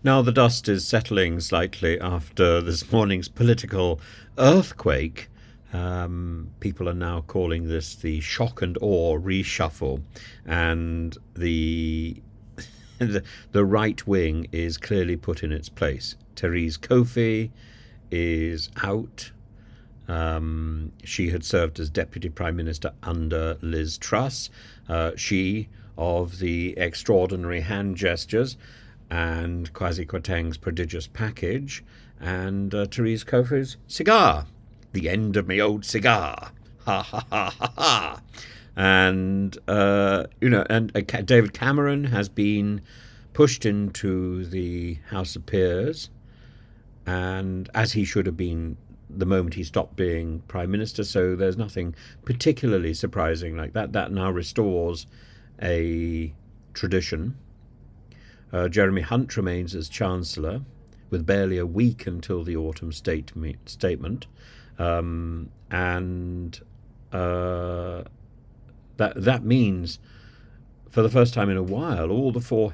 Now the dust is settling slightly after this morning's political earthquake. People are now calling this the shock and awe reshuffle, and the right wing is clearly put in its place. Therese Coffey is out. She had served as Deputy Prime Minister under Liz Truss. She, of the extraordinary hand gestures and Kwasi Kwarteng's prodigious package, and Therese Coffey's cigar. The end of me old cigar. Ha ha ha ha ha. And, David Cameron has been pushed into the House of Peers, and as he should have been the moment he stopped being Prime Minister, so there's nothing particularly surprising like that. That now restores a tradition. Jeremy Hunt remains as Chancellor, with barely a week until the autumn statement. And that means, for the first time in a while, all the four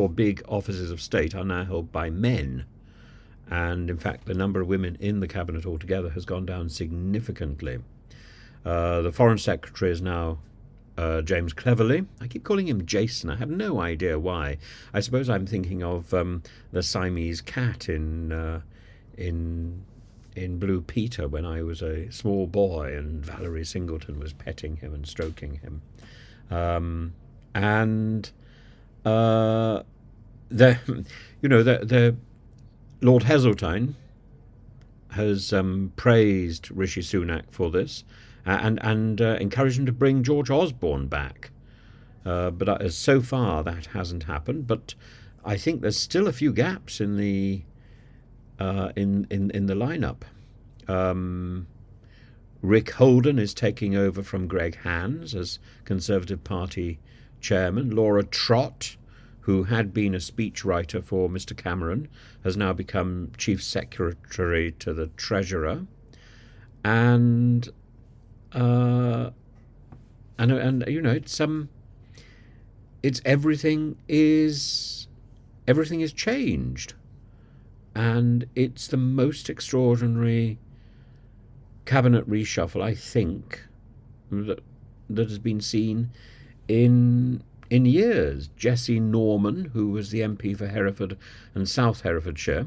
big offices of state are now held by men. And in fact, the number of women in the cabinet altogether has gone down significantly. The Foreign Secretary is now James Cleverly. I keep calling him Jason. I have no idea why. I suppose I'm thinking of the Siamese cat in Blue Peter when I was a small boy, and Valerie Singleton was petting him and stroking him. The Lord Heseltine has praised Rishi Sunak for this, and encouraged him to bring George Osborne back. But so far that hasn't happened. But I think there's still a few gaps in the lineup. Rick Holden is taking over from Greg Hands as Conservative Party chairman. Laura Trott, who had been a speechwriter for Mr. Cameron, has now become chief secretary to the treasurer, and it's everything is changed, and it's the most extraordinary cabinet reshuffle, I think, that has been seen in years. Jesse Norman, who was the MP for Hereford and South Herefordshire,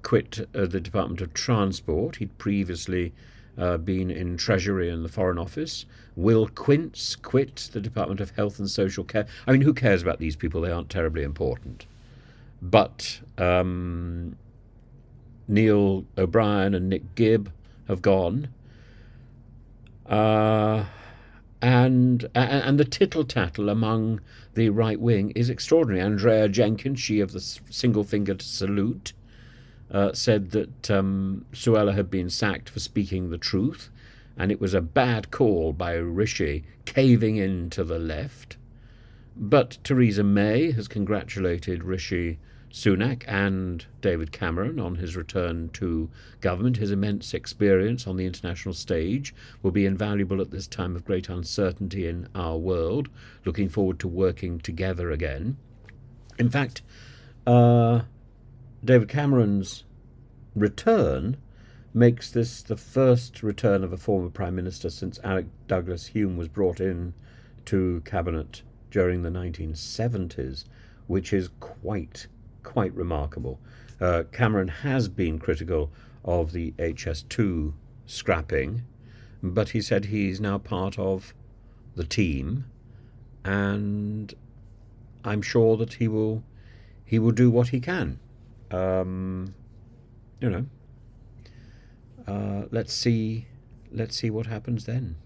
quit the Department of Transport. He'd previously been in Treasury and the Foreign Office. Will Quince quit the Department of Health and Social Care. I mean, who cares about these people? They aren't terribly important. But Neil O'Brien and Nick Gibb have gone. And the tittle-tattle among the right wing is extraordinary. Andrea Jenkins, she of the single-fingered salute, said that Suella had been sacked for speaking the truth, and it was a bad call by Rishi caving in to the left. But Theresa May has congratulated Rishi Sunak and David Cameron on his return to government. His immense experience on the international stage will be invaluable at this time of great uncertainty in our world. Looking forward to working together again. In fact, David Cameron's return makes this the first return of a former Prime Minister since Alec Douglas Hume was brought in to Cabinet during the 1970s, which is quite remarkable. Cameron has been critical of the HS2 scrapping, but he said he's now part of the team, and I'm sure that he will do what he can. Let's see what happens then.